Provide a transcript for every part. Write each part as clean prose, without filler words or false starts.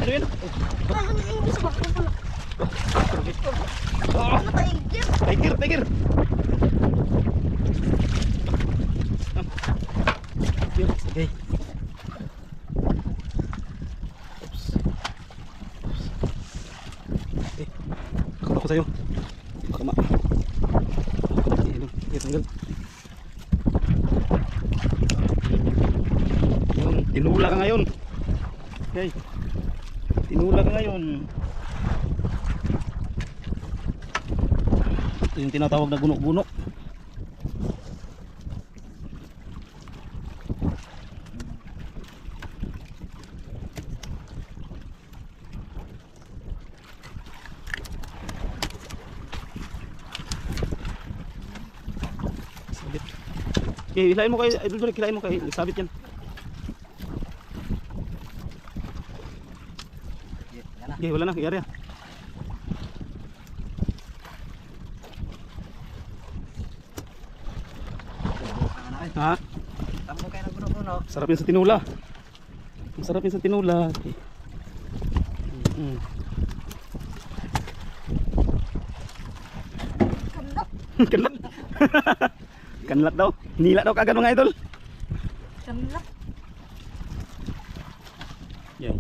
Ano yun? Ay, ano bisa ba? Tiger, tiger. Okay. Oops. Okay. Ako sa'yo. Baka ma. Tanggal. Yun, tinula ka ngayon. Okay. Tinula ka ngayon. Ito yung tinatawag na guno-guno. Okay, hilahin mo kay Idol Durek, hilahin mo kay sabit yan. Okay, wala na, iyari yan. Ha? Tamo kayo ng guno-guno. Sarap yun sa tinula. Masarap yun sa tinula. Okay. Kanlat. Kanlat daw. Nila daw kagad mga idol. Kanlat. Yan.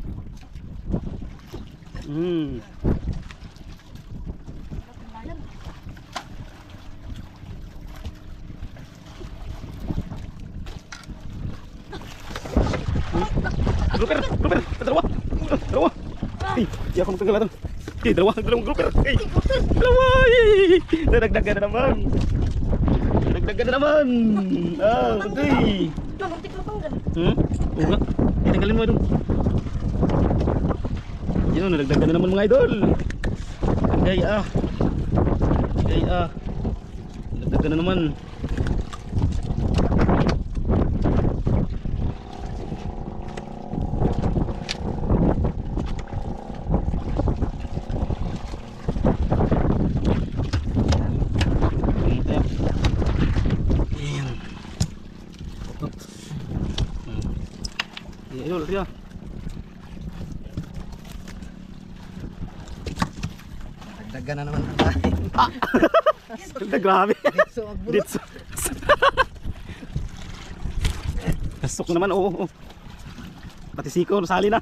Grouper, grouper, dalawa. Dalawa. Hey, di ako magtanggal ito. Hey, dalawang grouper. Hey, dalawa. Nadagdagan na naman. Nadagdagan na naman. Ah, okay. Muntik mo tanggal. Oo nga. Tanggalin mo doon. Yun, nadagdagan na naman mga idol. Okay, Okay, nadagdagan na naman. Idol, siya. Dagdagan na naman ang tayo. Grabe. Ditso magbulot. Ditso. Kasok naman, oo. Pati siko, nasali na.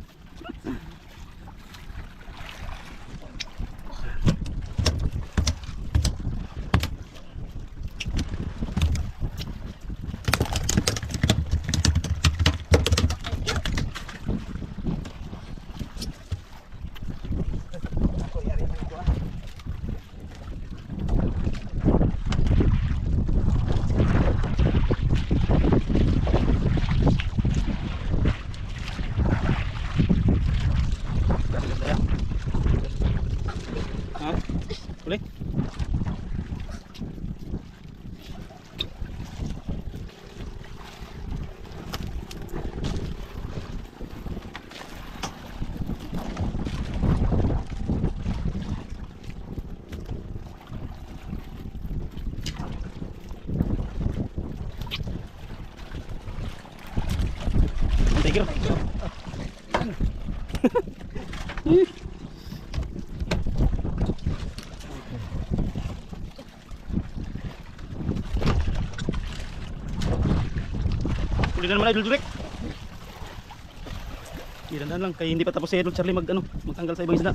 Boleh? Tiger. Ulitan naman Idol Durek. Ilan lang kaya hindi pa tapos si Idol Charlie magtanggal sa ibang isda.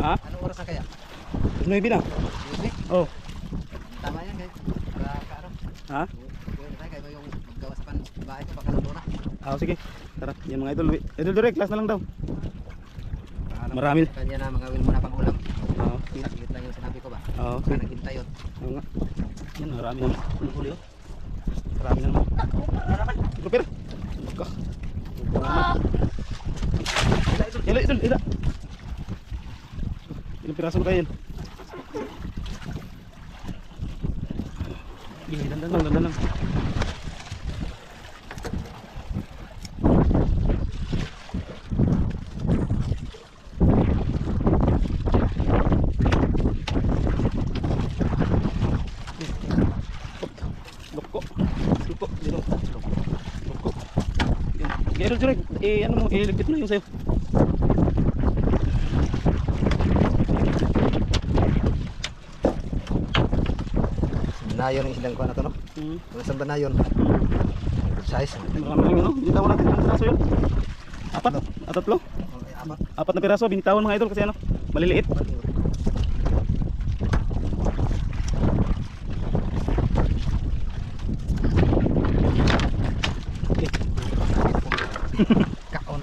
Ha? Anong oras na kaya? 9 na. Oh. Tama yan guys. Para kaaro. Ha? Gawin tayo kayo yung maggawa sa bahay ko baka nandun na. Sige. Tara, yan mga idol. Idol Durek, last na lang daw. Marami. Kanya na mga will mo na pang ulam. Oo. Saglit lang yung sinabi ko ba? Oo. Baka naghintay yun. Oo nga. Yan, marami naman. Huli oh. Marami naman. Grouper. Baka. Yala idol. ila. Ilang piraso ba kayo yan? Dandan lang. Loko. Dito. Loko. Yan. Direk. Ano mo, iligpit mo na yung sayo. Banayon yung isdang kuha na to, no? Isang banayon. Good size. Marami ano, binitawan natin ng piraso yun. Apat? Tatlo? Apat. Apat na piraso, binitawan mga idol kasi ano, maliliit. Kaon.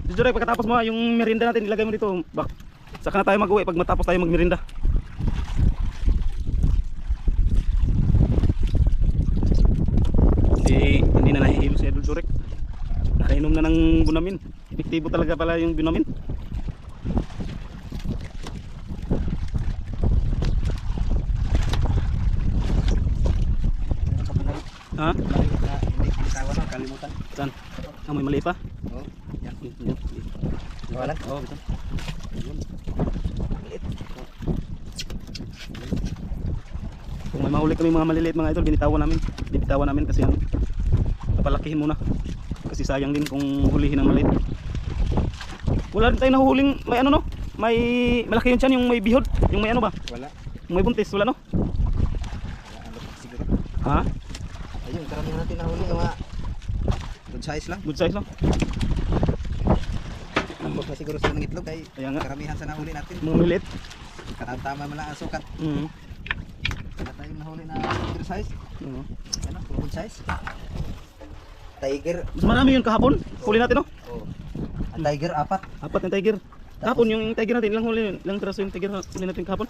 Jujur, pagkatapos mo yung merinda natin ilagay mo dito. Saka na tayo mag-uwi pag matapos tayo magmerinda. Hindi na nahihilo si Idol Jurek. Nakainom na ng bunamin. Epektibo talaga pala yung bunamin. Ha? Binitawan na, kalimutan. Saan? Ah, may mali pa? Oh, yan. Yan. Wala. Oo, betul. Maliit. Kung may mahuli kami mga maliliit mga idol, binitawan namin kasi ano, papalakihin muna. Kasi sayang din kung hulihin ng maliit. Wala rin tayong nahuhuling may ano no? May malaki yun tiyan, yung may bihod, yung may ano ba? Wala. Yung may buntis, wala no? Wala, ano siguro. Ha? Ayun, karamihan natin nahuli yung mga good size lang. Good size lang. Tapos na siguro sila ng itlog kay Kaya nga. karamihan sa nahuli natin. Mga maliliit. Katama mo lang ang sukat. Wala tayong nahuli na good size. Ano, good size. Tiger. Mas marami yun kahapon. Huli natin no? Oh. Ang tiger, apat. Apat na tiger. Kahapon yung tiger natin, ilang huli, ilang piraso yung tiger na huli natin kahapon?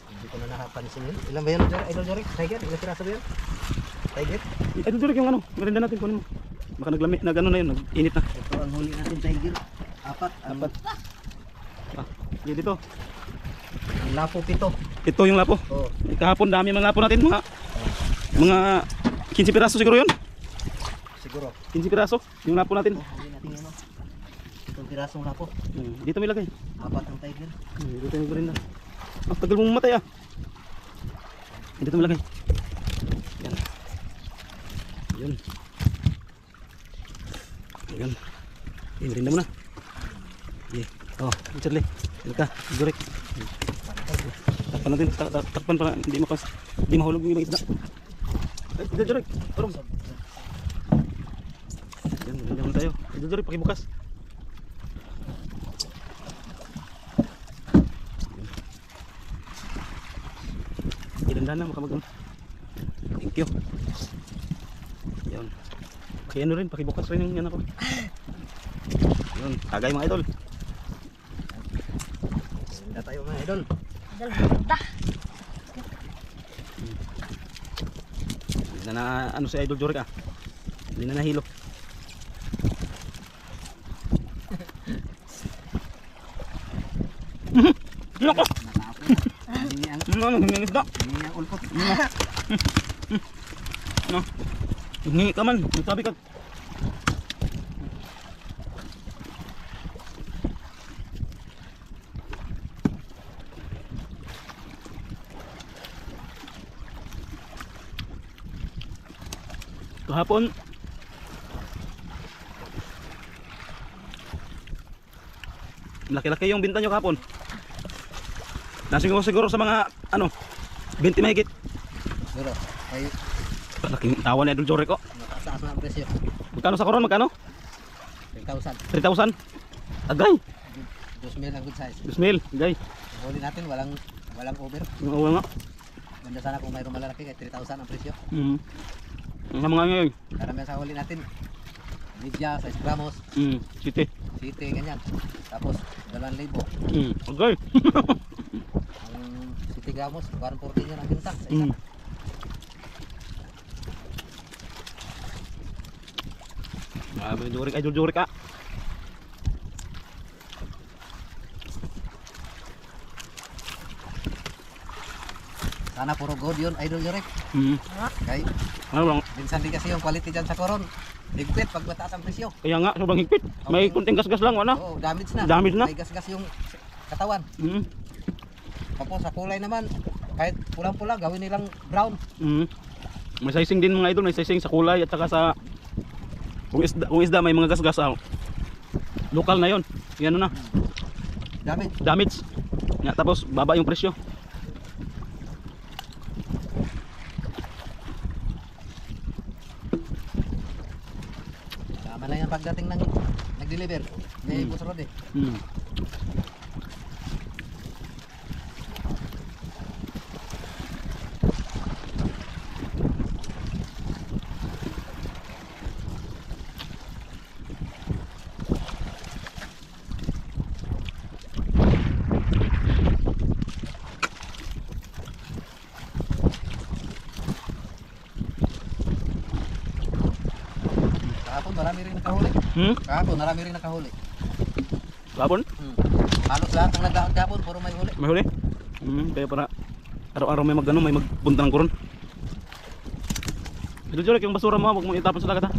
Hindi ko na nakapansin yun. Ilan ba yun, Idol Jorik? Tiger? Ilang piraso ba yun? Tiger? Idol Jurek yung ano, merinda natin kunin mo. Baka naglami, nag-ano na yun, nag-init na. Ito ang huli natin, tiger. Apat. Apat. Ah, yun dito. Ang lapo, pito. Ito yung lapo. Oh. Kahapon dami mga lapo natin, mga 15 piraso siguro yun. Siguro. 15 piraso yung lapo natin. Huli natin yun, no? Itong pirasong lapo. Dito may lagay. Apat ang tiger. Dito yung merinda. Ang tagal mong matay ah. Dito may lagay. Yan. Yun. Yan. Merinda mo na. Oh, Charlie. Halika, Jurek. Takpan natin, takpan para hindi mahulog yung ibang isda. Ay, Jurek, parang. Yan, ganyan tayo. Jurek, pakibukas. Ilandan na, makamagam. Thank you. Yan. Kaya ano rin, pakibukas rin yung yan ako. Yun, tagay mga idol. Hindi tayo mga idol. Hindi na ano si Idol Jurek ah. Hindi na nahilo. Loko! Hindi ang Ano, hindi isda. hindi ang ulpot. No. Hingi ka man, sabi ka. Kahapon laki-laki yung binta nyo kahapon. Siguro sa mga ano 20 mahigit. Siguro. Ay, Laking tawa ni Idol Jurek oh. mataas na ang presyo. Magkano sa koron? Magkano? 3,000. 3,000? Agay! 2,000 ang good size. 2,000, agay. Huli natin, walang over. Yung awa nga. Ganda sana kung mayroong malalaki kaya 3,000 ang presyo. Ang mga ngayon. Karamihan sa huli natin. Media, 6 gramos, City. city, ganyan. Tapos, 2,000. Agay. Ang city gramos, 140 yan ang binta sa isa. Idol Jurik ah. Sana puro gold yun, Idol Jurek. Hmm. Kay, Ano lang? minsan din kasi yung quality dyan sa koron. Higpit pag mataas ang presyo. Kaya nga, sobrang higpit. May kunting gas-gas lang, wala. Oo, damage na. Damage na. May gas-gas yung katawan. Hmm. Tapos sa kulay naman, kahit pulang-pula, gawin nilang brown. Hmm. May sizing din mga idol, may sizing sa kulay at saka sa kung isda may mga gas-gas ah. Lokal na 'yon. Yan na. Damage. Damage. Nga, tapos baba yung presyo. Tama lang yan pagdating ng nag-deliver. May bus road eh. Hmm. Kahapon marami rin nakahuli. Hmm? Kahapon marami rin nakahuli. Labon? Halos lahat ng naglaot kahapon, puro may huli. May huli? Hmm, kaya para araw-araw may magano, may magpunta ng kuron. Idol Jurik, yung basura mo, huwag mo itapon sa dagat ha.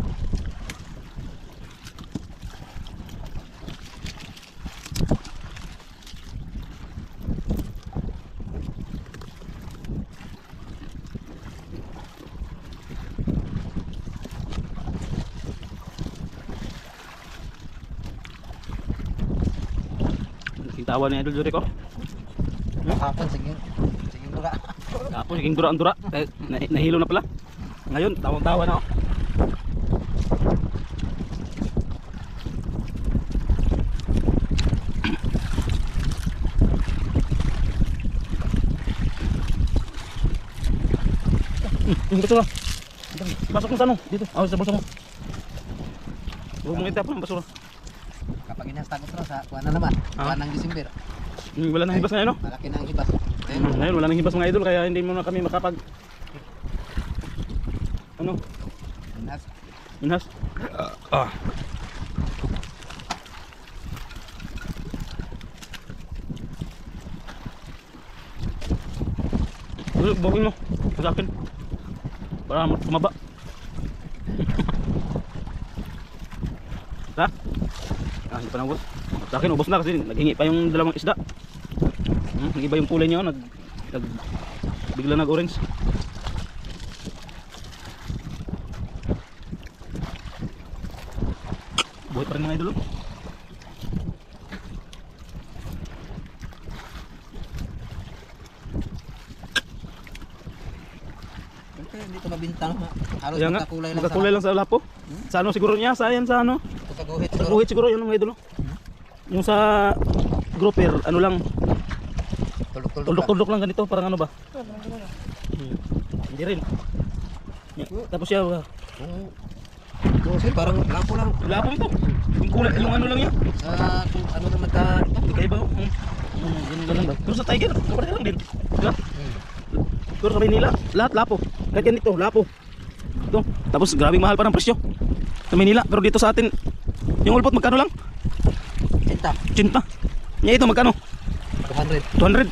Tawa ni Idol Jurik oh. Kahapon, sige dura. Tapos siging dura ang dura. Nahilo na pala. Ngayon, tawang-tawa na oh. Yung basura. Pasok mo sa ano? Dito. Sa bulsa mo. Huwag mong itapon ang basura. Kapag inastagos na sa kuha na naman, kuha ng December. Wala nang hibas ngayon no? Malaki na ang hibas. Ngayon wala nang hibas mga idol kaya hindi mo na kami makapag ano? Inas. Minhas. Bawin mo sa akin para tumaba. Ha? Hindi pa naubos. Sa akin ubos na kasi naghingi pa yung dalawang isda. Nag-iba yung kulay niya, bigla nag-orange. Buhay pa rin mga idol. Hindi ito mabintang. Halos Kaya nga, magkakulay lang magkakulay lang sa lapo. Sa ano siguro niya, sa yan sa ano? Sa guhit Sa siguro. guhit siguro yun mga idol. Yung sa grouper, ano lang, tuldok-tuldok lang ganito, parang ano ba? Hindi rin. Tapos siya, Kasi parang lapo lang. lapo ito. Yung kulay, yung ano lang yan. Kung ano naman ka ito. Magkaiba ko. Yan lang ba? Pero sa Tiger, kapatid lang din. Diba? Pero sa Maynila, lahat lapo. Kahit yan dito, lapo. Ito. Tapos grabing mahal pa ng presyo. Sa Maynila, pero dito sa atin, yung ulpot magkano lang? Cinta. Cinta. Nya ito magkano? 200. 200.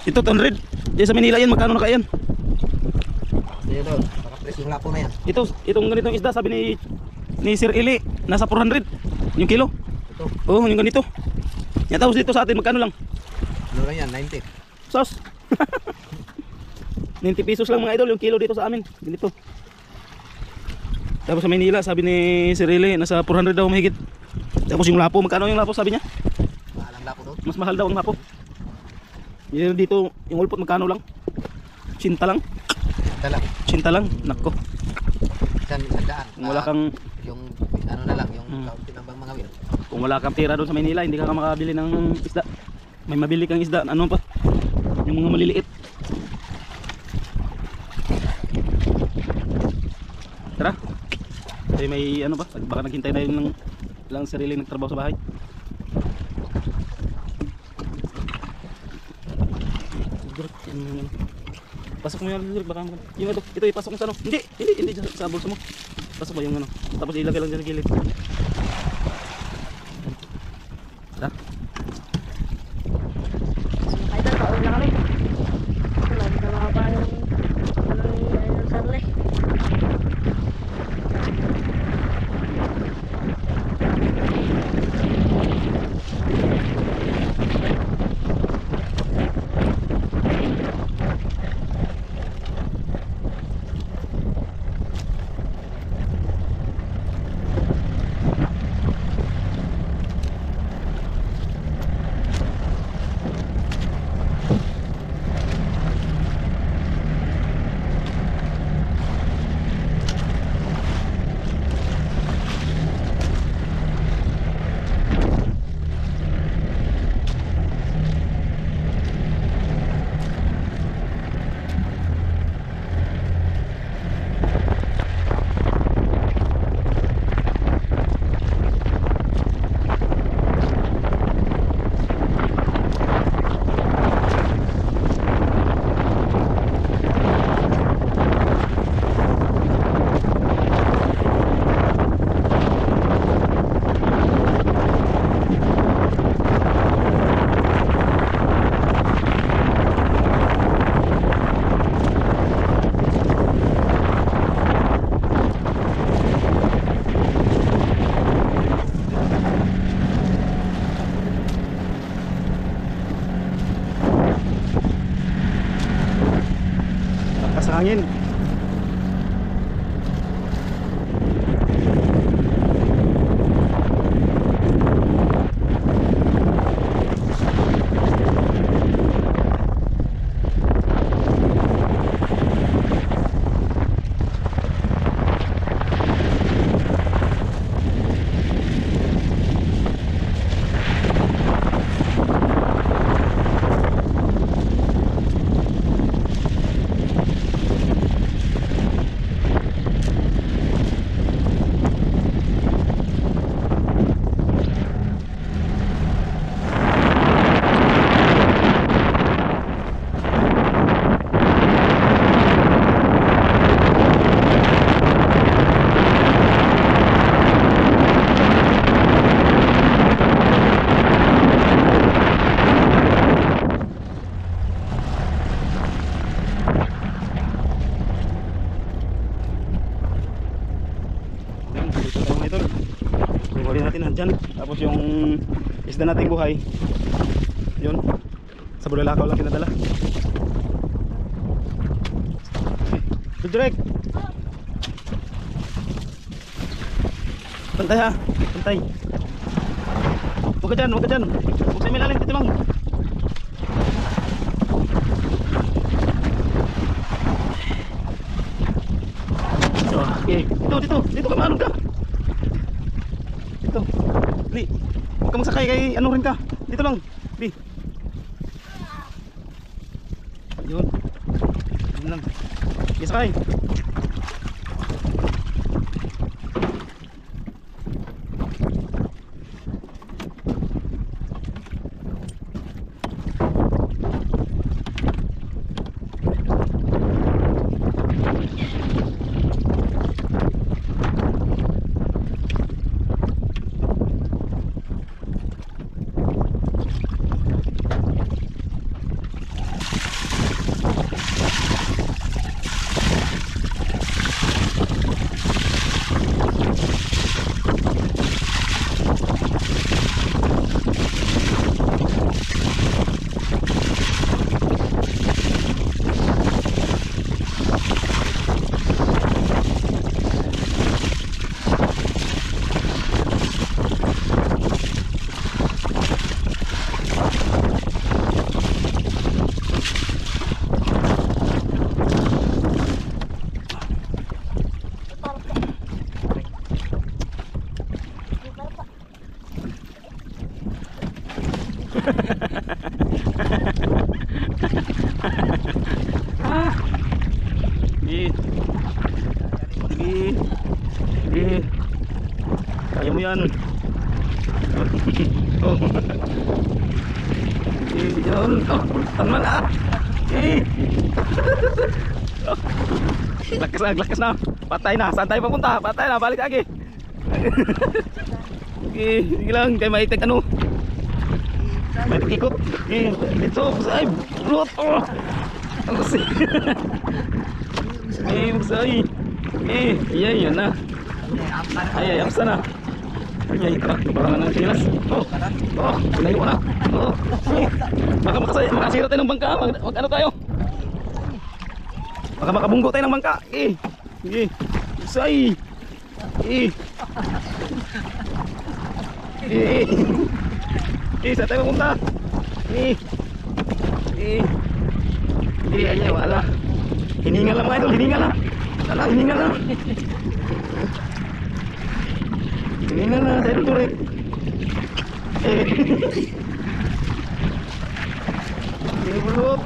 Ito 200. Diyan sa Manila yan magkano na kaya yan? Ayun doon. Nakapress yung lapo na yan. Itong ganitong isda sabi ni Sir Eli nasa 400 yung kilo. Ito. Oo, yung ganito. Yan tapos dito sa atin magkano lang? Ano lang yan? 90. Sos. 90 pesos lang mga idol yung kilo dito sa amin. Ganito. Tapos sa Manila sabi ni Sir Eli nasa 400 daw mahigit. Tapos yung lapo magkano yung lapo sabi niya? Mahal ang lapo doon. Mas mahal daw ang lapo. Yan dito yung ulpot magkano lang? Cinta lang. Dala. Cinta lang. Nako. Isang daan. Kung wala kang Yung ano na lang. Yung tinambang mga wil. kung wala kang tira doon sa Manila, hindi ka makabili ng isda. May mabili kang isda, ano pa? Yung mga maliliit. Tara. Kasi may ano ba? Baka naghintay na yung lang sarili nagtrabaho sa bahay. Pasok mo yan, baka yung ito ipasok mo sa ano? Hindi sa bulsa mo. Pasok mo yung ano. Tapos ilagay lang dyan sa gilid. Tara. Ay, pauwi na kami. Wala, hindi na makaba yung ano ni Idol Sarle. Lakas ng hangin. Kukunin natin nandyan. Tapos yung isda nating buhay, yun, sa Bulalakaw lang kinadala. Direct. Pantay ha, pantay. Huwag ka dyan, huwag ka dyan. Huwag sa ilalim, dito lang. Okay, dito ka, maanong ka. Dito, Li, huwag ka magsakay kay ano rin ka. Dito lang, Li. Yun, yun lang. Okay, sakay. Sige. Kaya mo yan. Oh. Yan. Oh, tama na. Lakas na. Patay na. Saan tayo papunta? Patay na. Balik lagi. Sige lang. Kaya maitik ano. Maitik ikot. Let's go. Say. Rot. Ano si? Say. Yan na. Ay, apsa na. Ay, parang ng sinas. Pinayo ko na. Baka makasira tayo ng bangka. Mag ano tayo? Baka makabunggo tayo ng bangka. Say. Saan tayo pupunta? Ay, wala. Hiningal lang mga idol, hiningal lang. Hiningal lang. Hiningal lang, tayo tuloy. Ini belum.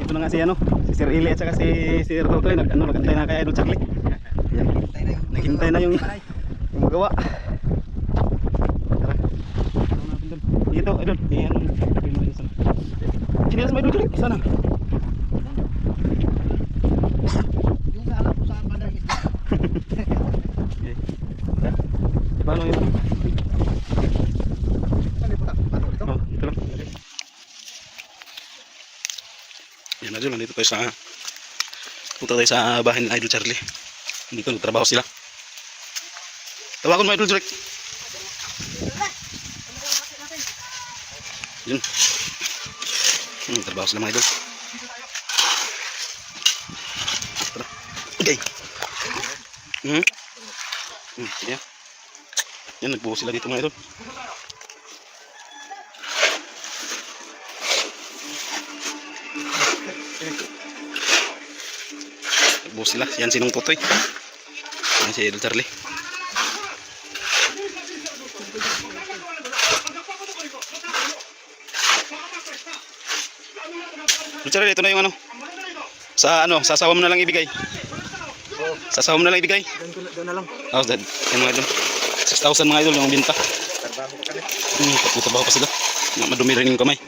Ito na nga si ano, si Sir Ili at saka si Sir Totoy nagantay na kay Idol Charlie. Naghintay na yung magawa. Tara. Dito, Idol. Yan. Sinilas mo Idol Charlie. Sana. Yung alam ko saan bandang isda. Okay. Paano yun? Oh, ito lang. Okay. Yan Idol, nandito tayo sa punta tayo sa bahay ng Idol Charlie. Dito nagtrabaho sila. Tawagan mo Idol Charlie. Yun. Trabaho sila mga idol. Tara. Okay. Yan. Yan, nagbuo sila dito mga idol. Nagbuo sila. Yan sinong Totoy. Yan si Idol Charlie. Luchara, ito na yung ano. Sasawa mo na lang ibigay. Sasawa mo na lang ibigay. Doon na lang. Oh, yan mga idol. 6,000 mga idol yung binta. Trabaho ko kami. Trabaho pa sila. Madumi rin yung kamay.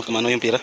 Makamano yung pira.